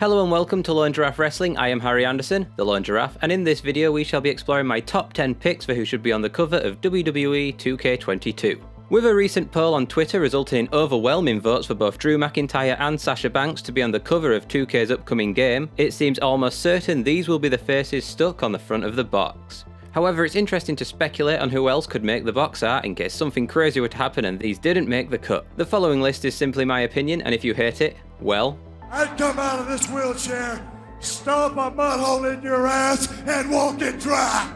Hello and welcome to Lone Giraffe Wrestling. I am Harry Anderson, the Lone Giraffe, and in this video we shall be exploring my top 10 picks for who should be on the cover of WWE 2K22. With a recent poll on Twitter resulting in overwhelming votes for both Drew McIntyre and Sasha Banks to be on the cover of 2K's upcoming game, it seems almost certain these will be the faces stuck on the front of the box. However, it's interesting to speculate on who else could make the box art in case something crazy would happen and these didn't make the cut. The following list is simply my opinion, and if you hate it, well, I'd come out of this wheelchair, stomp a mud hole in your ass, and walk it dry.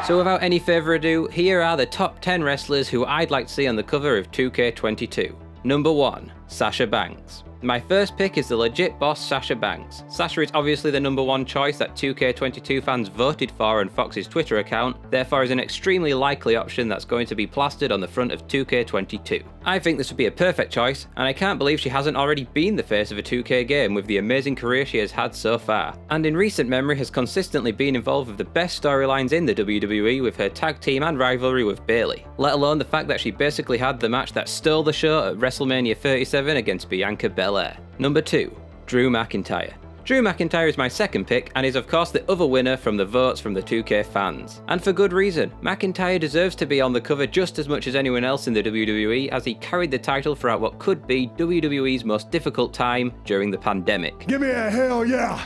So without any further ado, here are the top 10 wrestlers who I'd like to see on the cover of 2K22. Number 1. Sasha Banks. My first pick is the legit boss Sasha Banks. Sasha is obviously the number one choice that 2K22 fans voted for on Fox's Twitter account, therefore is an extremely likely option that's going to be plastered on the front of 2K22. I think this would be a perfect choice, and I can't believe she hasn't already been the face of a 2K game with the amazing career she has had so far, and in recent memory has consistently been involved with the best storylines in the WWE with her tag team and rivalry with Bayley, let alone the fact that she basically had the match that stole the show at WrestleMania 37 against Bianca Belair. Number 2. Drew McIntyre. Drew McIntyre is my second pick and is of course the other winner from the votes from the 2K fans. And for good reason. McIntyre deserves to be on the cover just as much as anyone else in the WWE as he carried the title throughout what could be WWE's most difficult time during the pandemic. Give me a hell yeah!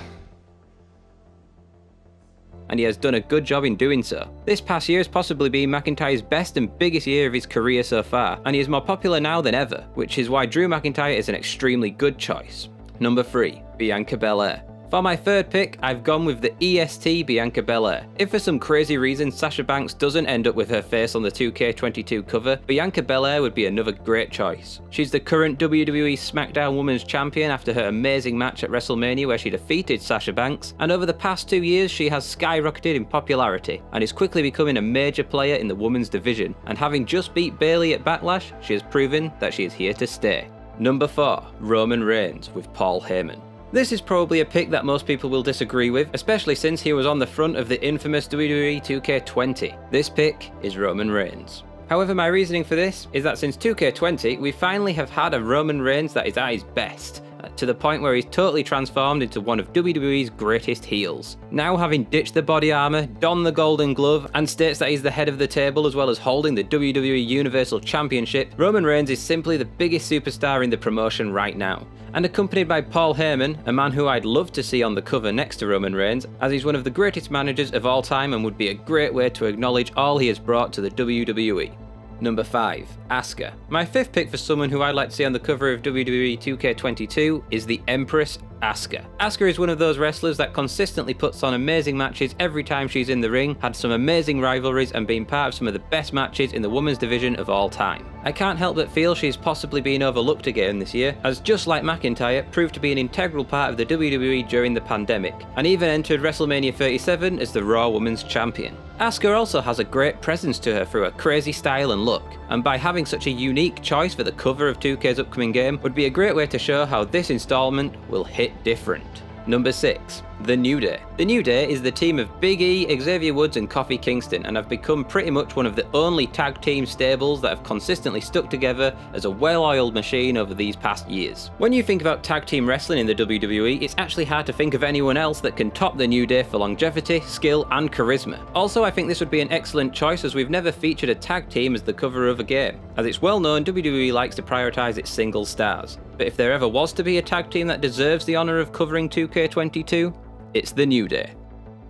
And he has done a good job in doing so. This past year has possibly been McIntyre's best and biggest year of his career so far, and he is more popular now than ever, which is why Drew McIntyre is an extremely good choice. Number 3. Bianca Belair. For my third pick, I've gone with the EST Bianca Belair. If for some crazy reason Sasha Banks doesn't end up with her face on the 2K22 cover, Bianca Belair would be another great choice. She's the current WWE SmackDown Women's Champion after her amazing match at WrestleMania where she defeated Sasha Banks, and over the past 2 years she has skyrocketed in popularity and is quickly becoming a major player in the women's division, and having just beat Bayley at Backlash, she has proven that she is here to stay. Number 4. Roman Reigns with Paul Heyman. This is probably a pick that most people will disagree with, especially since he was on the front of the infamous WWE 2K20. This pick is Roman Reigns. However, my reasoning for this is that since 2K20, we finally have had a Roman Reigns that is at his best, to the point where he's totally transformed into one of WWE's greatest heels. Now having ditched the body armor, donned the golden glove, and states that he's the head of the table as well as holding the WWE Universal Championship, Roman Reigns is simply the biggest superstar in the promotion right now. And accompanied by Paul Heyman, a man who I'd love to see on the cover next to Roman Reigns, as he's one of the greatest managers of all time and would be a great way to acknowledge all he has brought to the WWE. Number 5. Asuka. My fifth pick for someone who I'd like to see on the cover of WWE 2K22 is the Empress Asuka. Asuka is one of those wrestlers that consistently puts on amazing matches every time she's in the ring, had some amazing rivalries and been part of some of the best matches in the women's division of all time. I can't help but feel she's possibly been overlooked again this year, as just like McIntyre, proved to be an integral part of the WWE during the pandemic, and even entered WrestleMania 37 as the Raw Women's Champion. Asuka also has a great presence to her through her crazy style and look, and by having such a unique choice for the cover of 2K's upcoming game would be a great way to show how this installment will hit different. Number 6. The New Day. The New Day is the team of Big E, Xavier Woods and Kofi Kingston, and have become pretty much one of the only tag team stables that have consistently stuck together as a well-oiled machine over these past years. When you think about tag team wrestling in the WWE, it's actually hard to think of anyone else that can top the New Day for longevity, skill and charisma. Also, I think this would be an excellent choice as we've never featured a tag team as the cover of a game. As it's well known, WWE likes to prioritise its single stars. But if there ever was to be a tag team that deserves the honour of covering 2K22, it's the New Day.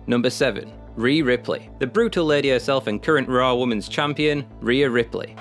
Number 7. Rhea Ripley. The brutal lady herself and current Raw Women's Champion, Rhea Ripley.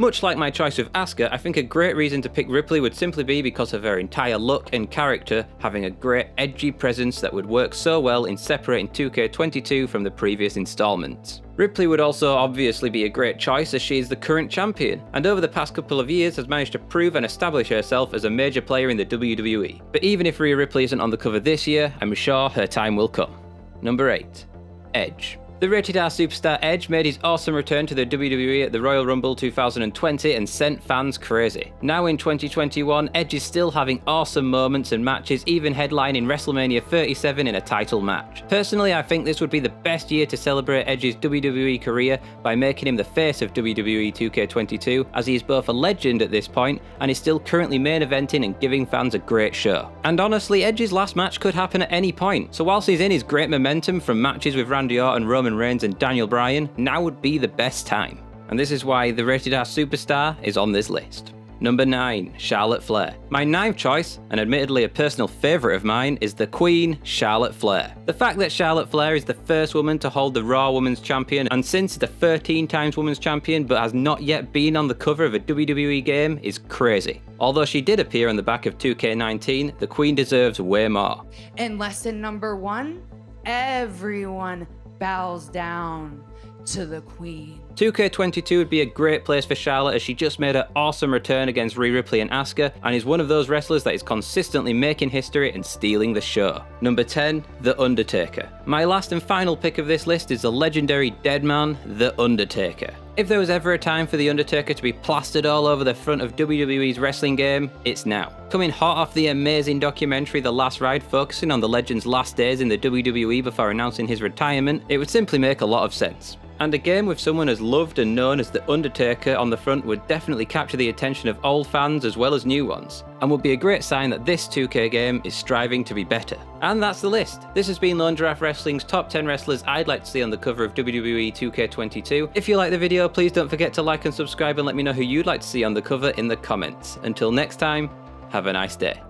Much like my choice with Asuka, I think a great reason to pick Ripley would simply be because of her entire look and character, having a great edgy presence that would work so well in separating 2K22 from the previous installments. Ripley would also obviously be a great choice as she is the current champion, and over the past couple of years has managed to prove and establish herself as a major player in the WWE. But even if Rhea Ripley isn't on the cover this year, I'm sure her time will come. Number 8. Edge. The Rated R superstar Edge made his awesome return to the WWE at the Royal Rumble 2020 and sent fans crazy. Now in 2021, Edge is still having awesome moments and matches, even headlining WrestleMania 37 in a title match. Personally, I think this would be the best year to celebrate Edge's WWE career by making him the face of WWE 2K22, as he is both a legend at this point and is still currently main eventing and giving fans a great show. And honestly, Edge's last match could happen at any point, so whilst he's in his great momentum from matches with Randy Orton, Roman Reigns and Daniel Bryan, now would be the best time. And this is why the Rated R superstar is on this list. Number 9, Charlotte Flair. My 9th choice, and admittedly a personal favourite of mine, is the Queen, Charlotte Flair. The fact that Charlotte Flair is the first woman to hold the Raw Women's Champion and since the 13 times Women's Champion but has not yet been on the cover of a WWE game is crazy. Although she did appear on the back of 2K19, the Queen deserves way more. In lesson number 1, everyone bows down to the Queen. 2K22 would be a great place for Charlotte as she just made her awesome return against Rhea Ripley and Asuka and is one of those wrestlers that is consistently making history and stealing the show. Number 10, The Undertaker. My last and final pick of this list is the legendary dead man, The Undertaker. If there was ever a time for The Undertaker to be plastered all over the front of WWE's wrestling game, it's now. Coming hot off the amazing documentary The Last Ride focusing on the legend's last days in the WWE before announcing his retirement, it would simply make a lot of sense. And a game with someone as loved and known as The Undertaker on the front would definitely capture the attention of old fans as well as new ones, and would be a great sign that this 2K game is striving to be better. And that's the list. This has been Lone Giraffe Wrestling's top 10 wrestlers I'd like to see on the cover of WWE 2K22. If you like the video, please don't forget to like and subscribe and let me know who you'd like to see on the cover in the comments. Until next time, have a nice day.